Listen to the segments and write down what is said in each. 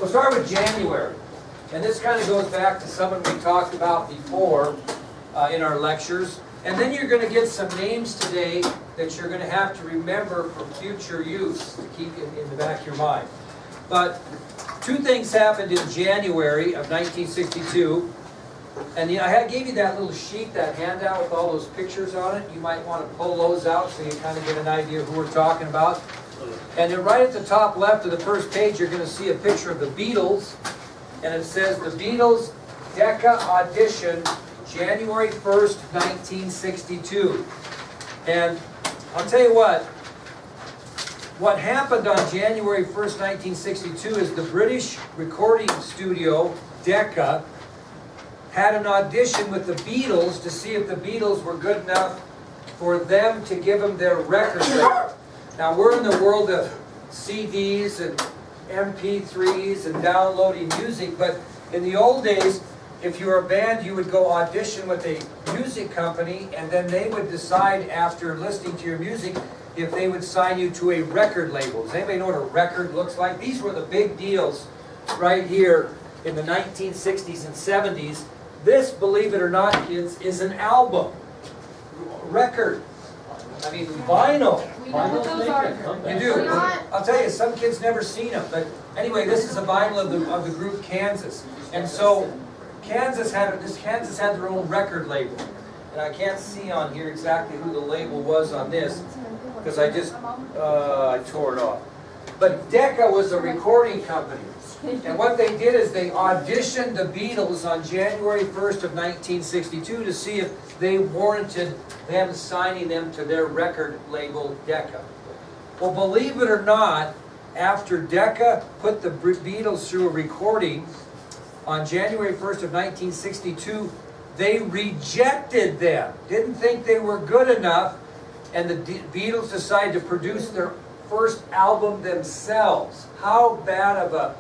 We'll start with January. And this kind of goes back to someone we talked about before in our lectures. And then you're going to get some names today that you're going to have to remember for future use to keep in the back of your mind. But two things happened in January of 1962. And I gave you that little sheet, that handout with all those pictures on it. You might want to pull those out so you kind of get an idea of who we're talking about. And then right at the top left of the first page, you're going to see a picture of the Beatles. And it says, the Beatles Decca audition, January 1st, 1962. And I'll tell you what happened on January 1st, 1962 is the British recording studio, Decca, had an audition with the Beatles to see if the Beatles were good enough for them to give them their record label. Now we're in the world of CDs and MP3s and downloading music, but in the old days, if you were a band, you would go audition with a music company, and then they would decide after listening to your music if they would sign you to a record label. Does anybody know what a record looks like? These were the big deals right here in the 1960s and 70s. This, believe it or not, kids, is an album. Record. I mean, vinyl. You do. I'll tell you, some kids never seen them. But anyway, this is a vinyl of the group Kansas. And so Kansas had their own record label. And I can't see on here exactly who the label was on this because I tore it off. But Decca was a recording company. And what they did is they auditioned the Beatles on January 1st of 1962 to see if they warranted them signing them to their record label, Decca. Well, believe it or not, after Decca put the Beatles through a recording on January 1st of 1962, they rejected them. Didn't think they were good enough, and the Beatles decided to produce their first album themselves. How bad of a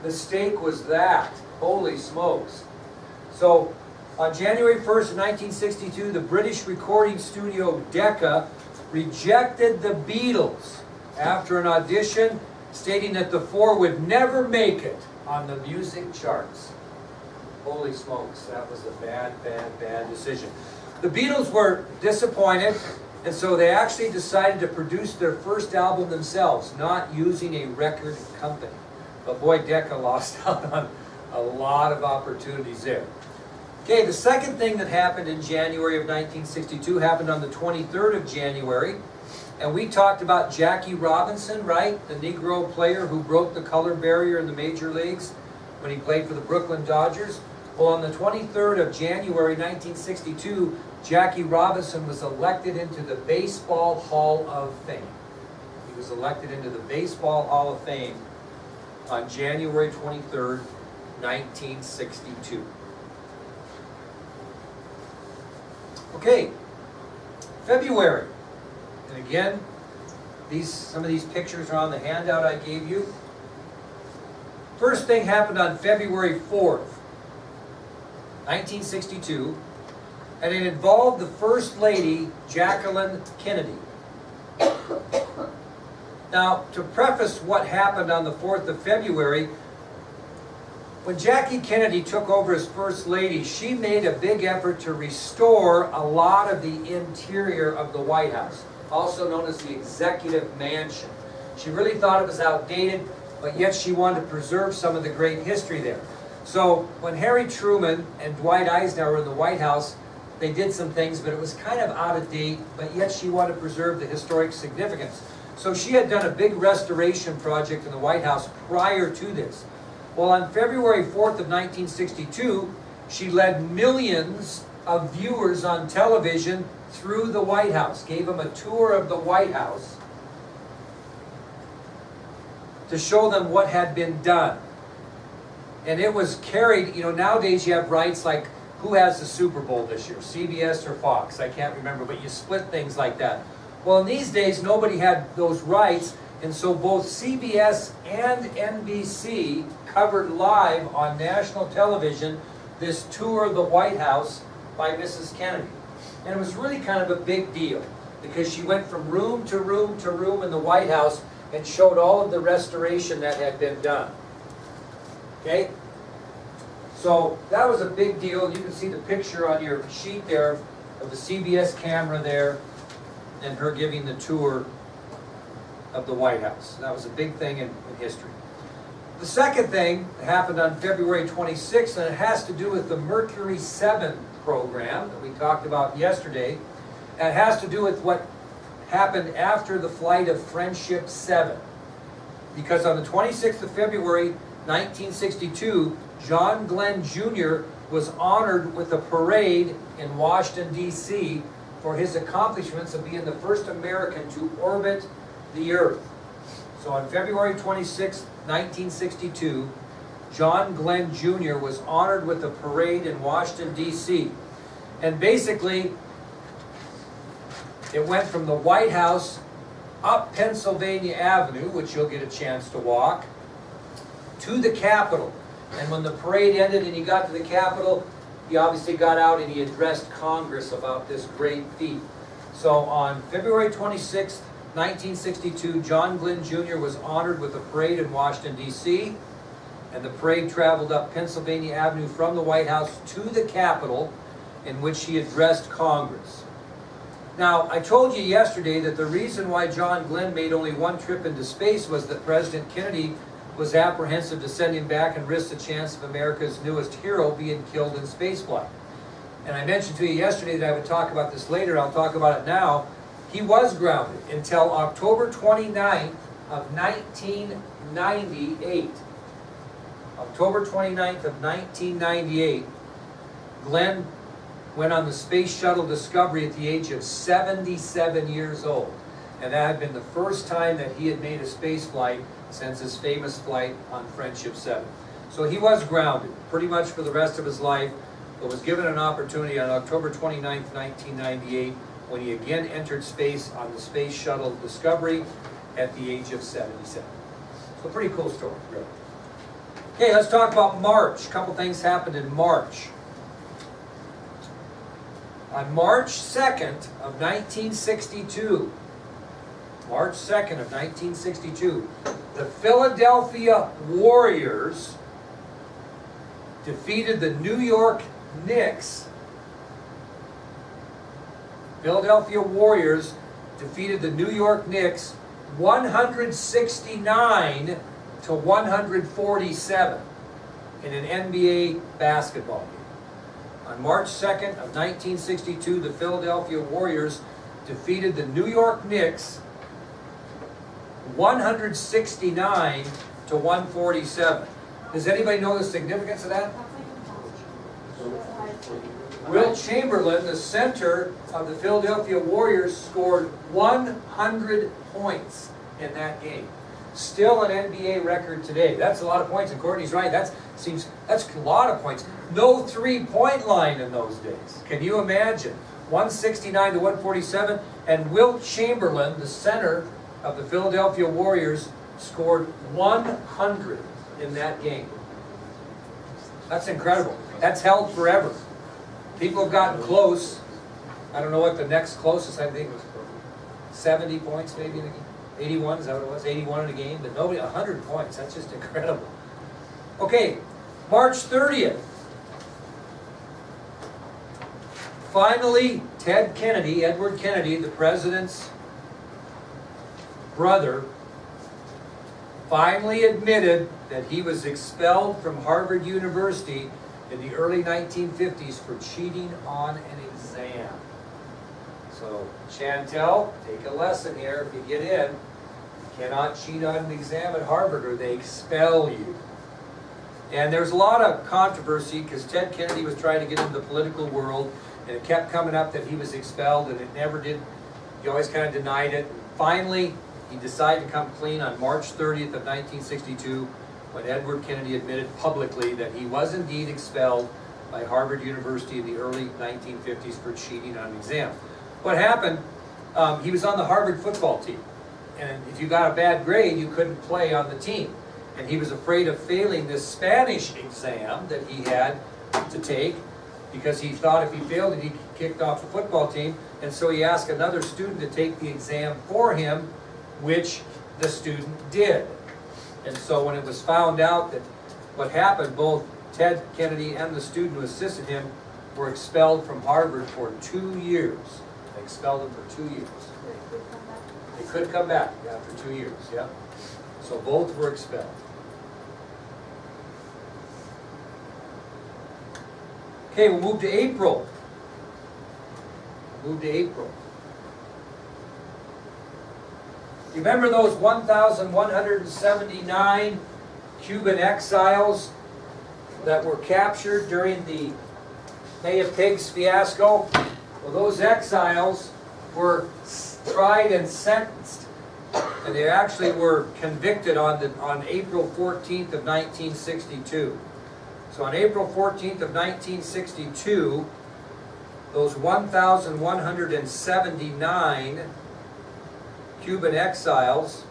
mistake was that? Holy smokes. So, on January 1st of 1962, the British recording studio Decca rejected the Beatles after an audition stating that the four would never make it on the music charts. Holy smokes, that was a bad decision. The Beatles were disappointed, and so they actually decided to produce their first album themselves, not using a record company. But boy, Decca lost out on a lot of opportunities there. Okay, the second thing that happened in January of 1962 happened on the 23rd of January. And we talked about Jackie Robinson, right? The Negro player who broke the color barrier in the major leagues when he played for the Brooklyn Dodgers. Well, on the 23rd of January 1962, Jackie Robinson was elected into the Baseball Hall of Fame. He was elected into the Baseball Hall of Fame on January 23rd, 1962. Okay, February. And again, some of these pictures are on the handout I gave you. First thing happened on February 4th, 1962, and it involved the First Lady, Jacqueline Kennedy. Now, to preface what happened on the 4th of February, when Jackie Kennedy took over as First Lady, she made a big effort to restore a lot of the interior of the White House, also known as the Executive Mansion. She really thought it was outdated, but yet she wanted to preserve some of the great history there. So when Harry Truman and Dwight Eisenhower were in the White House, they did some things, but it was kind of out of date, but yet she wanted to preserve the historic significance. So she had done a big restoration project in the White House prior to this. Well, on February 4th of 1962, she led millions of viewers on television through the White House, gave them a tour of the White House to show them what had been done. And it was carried, nowadays you have rights like, who has the Super Bowl this year, CBS or Fox? I can't remember, but you split things like that. Well, in these days, nobody had those rights, and so both CBS and NBC covered live on national television this tour of the White House by Mrs. Kennedy. And it was really kind of a big deal because she went from room to room to room in the White House and showed all of the restoration that had been done. Okay? So that was a big deal. You can see the picture on your sheet there of the CBS camera there and her giving the tour of the White House. That was a big thing in history. The second thing happened on February 26th, and it has to do with the Mercury 7 program that we talked about yesterday. And it has to do with what happened after the flight of Friendship 7. Because on the 26th of February, 1962, John Glenn Jr. was honored with a parade in Washington, D.C. for his accomplishments of being the first American to orbit the Earth. So on February 26, 1962, John Glenn Jr. was honored with a parade in Washington, D.C. And basically, it went from the White House up Pennsylvania Avenue, which you'll get a chance to walk, to the Capitol. And when the parade ended and he got to the Capitol, he obviously got out and he addressed Congress about this great feat. So on February 26, 1962, John Glenn Jr. was honored with a parade in Washington, D.C., and the parade traveled up Pennsylvania Avenue from the White House to the Capitol, in which he addressed Congress. Now, I told you yesterday that the reason why John Glenn made only one trip into space was that President Kennedy was apprehensive to send him back and risk the chance of America's newest hero being killed in spaceflight. And I mentioned to you yesterday that I would talk about this later. I'll talk about it now. He was grounded until October 29th of 1998. October 29th of 1998, Glenn went on the Space Shuttle Discovery at the age of 77 years old. And that had been the first time that he had made a space flight since his famous flight on Friendship 7. So he was grounded pretty much for the rest of his life, but was given an opportunity on October 29th, 1998, when he again entered space on the Space Shuttle Discovery at the age of 77. So pretty cool story, really. Okay, let's talk about March. A couple things happened in March. On March 2nd of 1962, March 2nd of 1962, the Philadelphia Warriors defeated the New York Knicks. Philadelphia Warriors defeated the New York Knicks 169 to 147 in an NBA basketball game. On March 2nd of 1962, the Philadelphia Warriors defeated the New York Knicks 169 to 147. Does anybody know the significance of that? Wilt Chamberlain, the center of the Philadelphia Warriors, scored 100 points in that game. Still an NBA record today. That's a lot of points, and Courtney's right. That's a lot of points. No three-point line in those days. Can you imagine? 169 to 147, and Wilt Chamberlain, the center of the Philadelphia Warriors, scored 100 in that game. That's incredible. That's held forever. People have gotten close. I don't know what the next closest, I think, was 70 points maybe in a game. 81, is that what it was? 81 in a game, but nobody, 100 points. That's just incredible. Okay, March 30th. Finally, Ted Kennedy, Edward Kennedy, the president's brother, finally admitted that he was expelled from Harvard University in the early 1950s for cheating on an exam. So, Chantel, take a lesson here. If you get in, you cannot cheat on an exam at Harvard or they expel you. And there's a lot of controversy because Ted Kennedy was trying to get into the political world, and it kept coming up that he was expelled, and it never did. He always kind of denied it. Finally, he decided to come clean on March 30th of 1962 when Edward Kennedy admitted publicly that he was indeed expelled by Harvard University in the early 1950s for cheating on an exam. What happened, he was on the Harvard football team, and if you got a bad grade, you couldn't play on the team. And he was afraid of failing this Spanish exam that he had to take because he thought if he failed it, he'd get kicked off the football team. And so he asked another student to take the exam for him, which the student did. And so when it was found out that what happened, both Ted Kennedy and the student who assisted him were expelled from Harvard for 2 years. They expelled them for 2 years. They could come back after 2 years, yeah. So both were expelled. Okay, we'll move to April. Move to April. You remember those 1,179 Cuban exiles that were captured during the Bay of Pigs fiasco? Well, those exiles were tried and sentenced, and they actually were convicted on April 14th of 1962. So on April 14th of 1962, those 1,179 Cuban exiles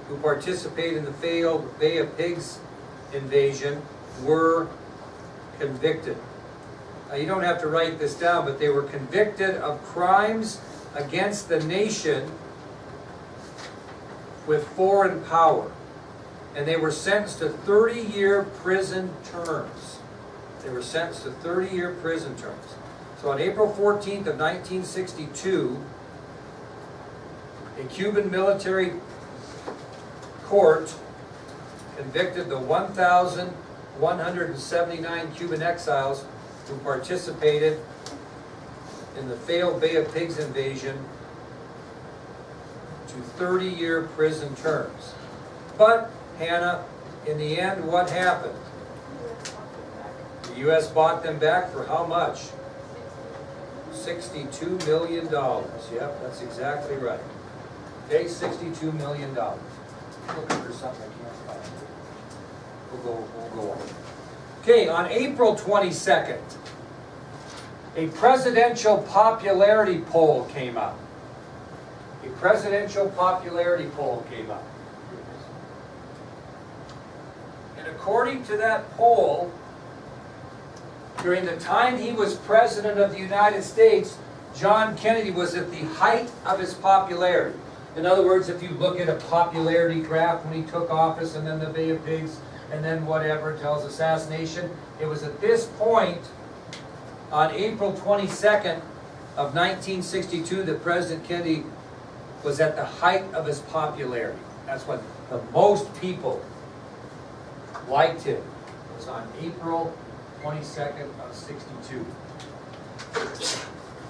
who participated in the failed Bay of Pigs invasion were convicted. Now, you don't have to write this down, but they were convicted of crimes against the nation with foreign power. And they were sentenced to 30-year prison terms. They were sentenced to 30-year prison terms. So on April 14th of 1962, a Cuban military court convicted the 1,179 Cuban exiles who participated in the failed Bay of Pigs invasion to 30-year prison terms. But, Hannah, in the end, what happened? The U.S. bought them back for how much? $62 million. Yep, that's exactly right. Okay, $62 million. Looking for something I can't find. We'll go on. Okay, on April 22nd, a presidential popularity poll came out. A presidential popularity poll came out. And according to that poll, during the time he was President of the United States, John Kennedy was at the height of his popularity. In other words, if you look at a popularity graph when he took office, and then the Bay of Pigs, and then whatever until his assassination, it was at this point, on April 22nd of 1962, that President Kennedy was at the height of his popularity. That's when the most people liked him. It was on April 22nd of 62.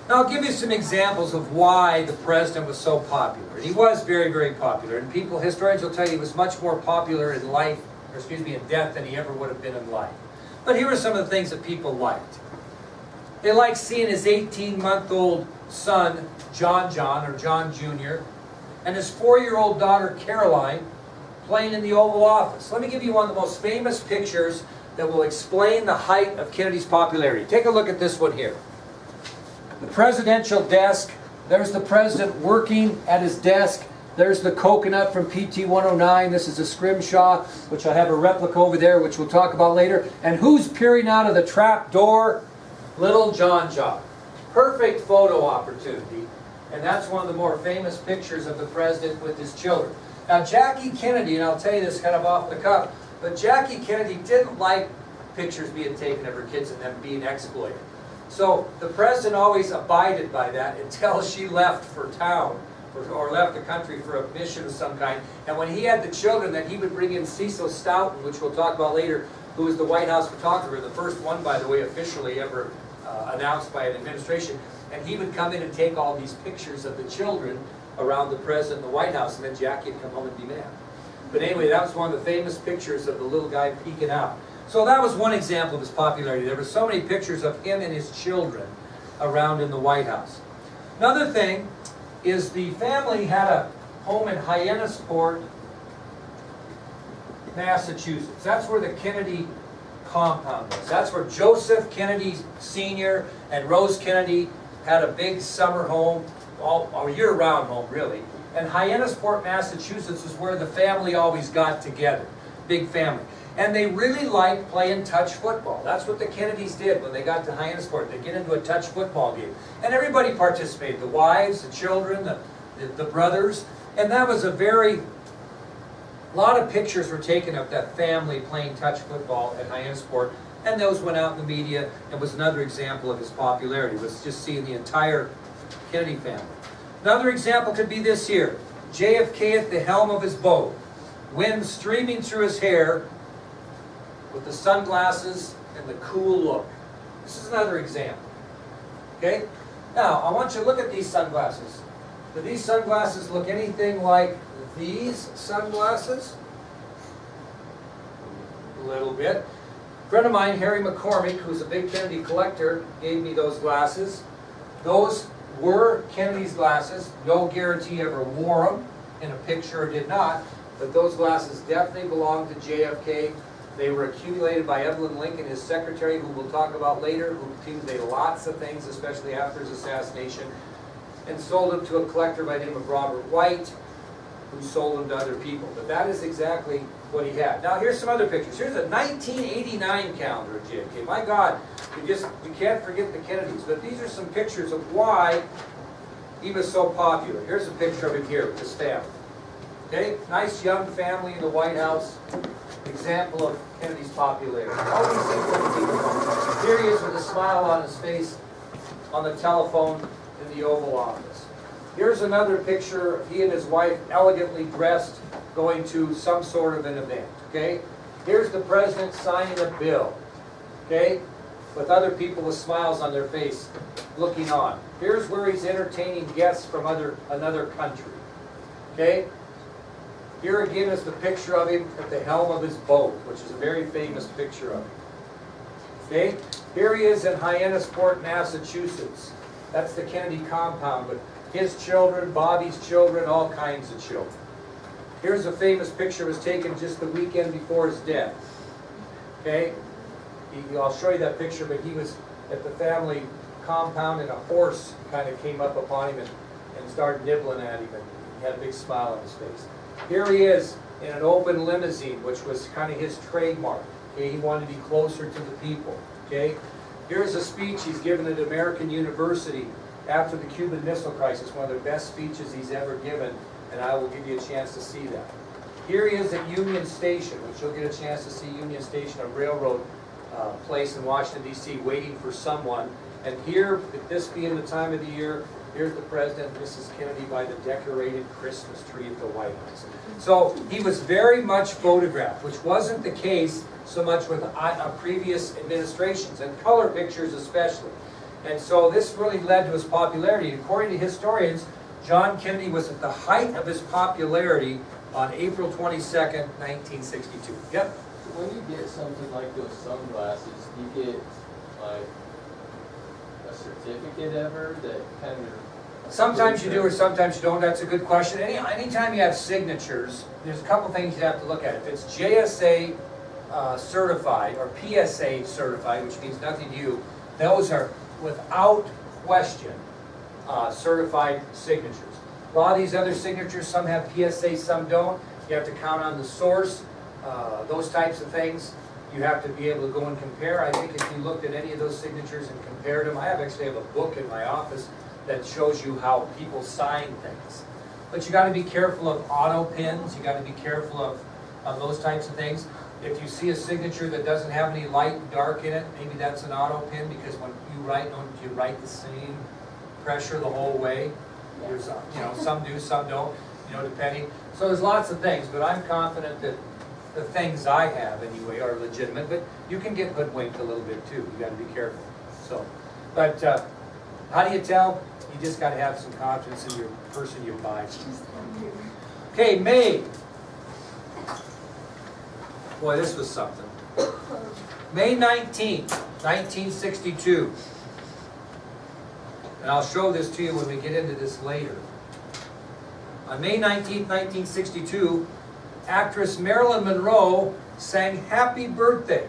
Now I'll give you some examples of why the president was so popular. He was very, very popular, and historians will tell you he was much more popular in life, or excuse me, in death than he ever would have been in life. But here are some of the things that people liked. They liked seeing his 18-month-old son, John Jr., and his 4-year-old daughter, Caroline, playing in the Oval Office. Let me give you one of the most famous pictures that will explain the height of Kennedy's popularity. Take a look at this one here. The presidential desk, there's the president working at his desk. There's the coconut from PT 109. This is a scrimshaw, which I have a replica over there, which we'll talk about later. And who's peering out of the trap door? Little John. Perfect photo opportunity. And that's one of the more famous pictures of the president with his children. Now, Jackie Kennedy, and I'll tell you this kind of off the cuff, but Jackie Kennedy didn't like pictures being taken of her kids and them being exploited. So the president always abided by that until she left for town, or left the country for a mission of some kind. And when he had the children, then he would bring in Cecil Stoughton, which we'll talk about later, who was the White House photographer, the first one, by the way, officially ever announced by an administration. And he would come in and take all these pictures of the children around the president in the White House, and then Jackie would come home and be mad. But anyway, that was one of the famous pictures of the little guy peeking out. So that was one example of his popularity. There were so many pictures of him and his children around in the White House. Another thing is the family had a home in Hyannisport, Massachusetts. That's where the Kennedy compound was. That's where Joseph Kennedy Sr. and Rose Kennedy had a big summer home, all year-round home, really. And Hyannisport, Massachusetts is where the family always got together. Big family. And they really liked playing touch football. That's what the Kennedys did when they got to Hyannisport. They'd get into a touch football game. And everybody participated. The wives, the children, the brothers. And that was a very A lot of pictures were taken of that family playing touch football at Hyannisport, and those went out in the media and was another example of his popularity, was just seeing the entire Kennedy family. Another example could be this here. JFK at the helm of his boat, wind streaming through his hair with the sunglasses and the cool look. This is another example. Okay? Now, I want you to look at these sunglasses. Do these sunglasses look anything like these sunglasses? A little bit. A friend of mine, Harry McCormick, who's a big Kennedy collector, gave me those glasses. Those were Kennedy's glasses. No guarantee ever wore them in a picture or did not, but those glasses definitely belonged to JFK. They were accumulated by Evelyn Lincoln, his secretary, who we'll talk about later, who accumulated lots of things, especially after his assassination, and sold them to a collector by the name of Robert White, who sold them to other people. But that is exactly what he had. Now here's some other pictures. Here's a 1989 calendar of JFK. My God, we can't forget the Kennedys. But these are some pictures of why he was so popular. Here's a picture of him here with his family. Okay, nice young family in the White House. Example of Kennedy's popularity. All these things that people know. Here he is with a smile on his face on the telephone in the Oval Office. Here's another picture of he and his wife elegantly dressed going to some sort of an event. Okay? Here's the president signing a bill. Okay? With other people with smiles on their face looking on. Here's where he's entertaining guests from another country. Okay? Here again is the picture of him at the helm of his boat, which is a very famous picture of him. Okay? Here he is in Hyannisport, Massachusetts. That's the Kennedy compound with his children, Bobby's children, all kinds of children. Here's a famous picture that was taken just the weekend before his death. Okay? I'll show you that picture, but he was at the family compound and a horse kind of came up upon him and started nibbling at him, and he had a big smile on his face. Here he is in an open limousine, which was kind of his trademark. Okay? He wanted to be closer to the people. Okay? Here's a speech he's given at American University after the Cuban Missile Crisis, one of the best speeches he's ever given, and I will give you a chance to see that. Here he is at Union Station, which you'll get a chance to see Union Station, a railroad place in Washington, D.C., waiting for someone. And here, at this being the time of the year, here's the President and Mrs. Kennedy by the decorated Christmas tree at the White House. So he was very much photographed, which wasn't the case so much with previous administrations, and color pictures especially. And so this really led to his popularity. According to historians, John Kennedy was at the height of his popularity on April 22nd, 1962. Yep? When you get something like those sunglasses, do you get like a certificate ever that kind of... Sometimes you do or sometimes you don't. That's a good question. Anytime you have signatures, there's a couple things you have to look at. If it's JSA certified or PSA certified, which means nothing to you, those are without question certified signatures. A lot of these other signatures, some have PSA, some don't. You have to count on the source, those types of things. You have to be able to go and compare. I think if you looked at any of those signatures and compared them, I actually have a book in my office that shows you how people sign things. But you got to be careful of auto pins. You got to be careful of those types of things. If you see a signature that doesn't have any light and dark in it, maybe that's an auto pin, because when you write, don't you write the same pressure the whole way? There's, some do, some don't, depending. So there's lots of things, but I'm confident that the things I have anyway are legitimate. But you can get hoodwinked a little bit too. You got to be careful. So, but how do you tell? You just got to have some confidence in your person you buy. Okay, May. Boy, this was something. May 19th, 1962. And I'll show this to you when we get into this later. On May 19th, 1962, actress Marilyn Monroe sang Happy Birthday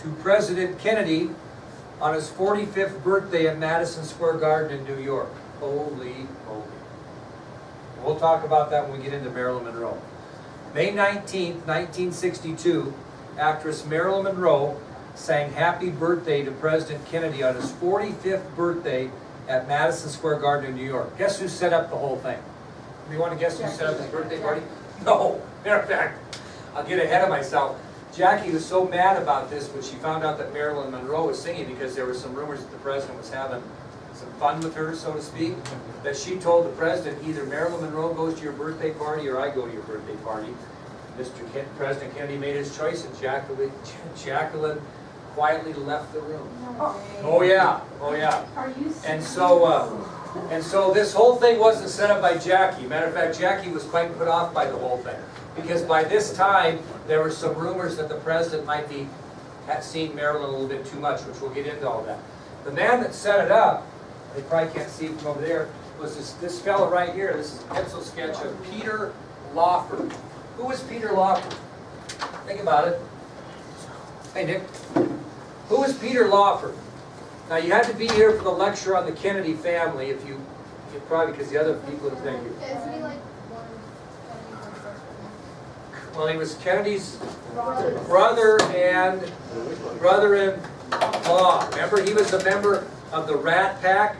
to President Kennedy on his 45th birthday at Madison Square Garden in New York. Holy moly. We'll talk about that when we get into Marilyn Monroe. May 19th, 1962, actress Marilyn Monroe sang Happy Birthday to President Kennedy on his 45th birthday at Madison Square Garden in New York. Guess who set up the whole thing? You want to guess who set up his birthday party? No, Matter of fact, I'll get ahead of myself. Jackie was so mad about this when she found out that Marilyn Monroe was singing, because there were some rumors that the president was having some fun with her, so to speak, that she told the president, either Marilyn Monroe goes to your birthday party or I go to your birthday party. President Kennedy made his choice, and Jacqueline quietly left the room. Oh yeah, oh yeah. Are you serious? And so this whole thing wasn't set up by Jackie. Matter of fact, Jackie was quite put off by the whole thing, because by this time there were some rumors that the president might be seeing Marilyn a little bit too much, which we'll get into all that. The man that set it up, they probably can't see it from over there, was this fellow right here. This is a pencil sketch of Peter Lawford. Who was Peter Lawford? Think about it. Hey Nick, who was Peter Lawford? Now you had to be here for the lecture on the Kennedy family, if you probably, because the other people didn't thank you. Isn't he like one of Kennedy's Well, he was Kennedy's brothers? brother-in-law. Remember, he was a member of the Rat Pack.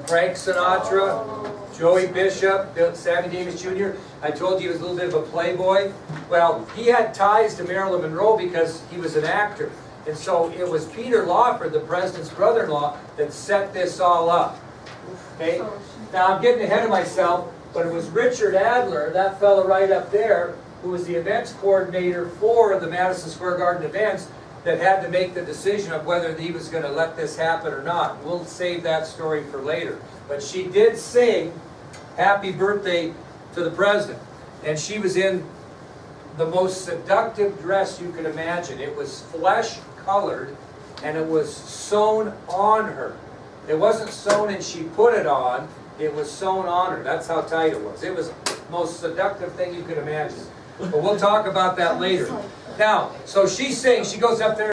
Frank Sinatra, Joey Bishop, Sammy Davis Jr. I told you he was a little bit of a playboy. Well, he had ties to Marilyn Monroe because he was an actor. And so it was Peter Lawford, the president's brother-in-law, that set this all up. Okay? Now I'm getting ahead of myself, but it was Richard Adler, that fellow right up there, who was the events coordinator for the Madison Square Garden events, that had to make the decision of whether he was going to let this happen or not. We'll save that story for later. But she did sing Happy Birthday to the President. And she was in the most seductive dress you could imagine. It was flesh-colored, and it was sewn on her. It wasn't sewn and she put it on. It was sewn on her. That's how tight it was. It was the most seductive thing you could imagine. But we'll talk about that later. Now, so she sings. She goes up there.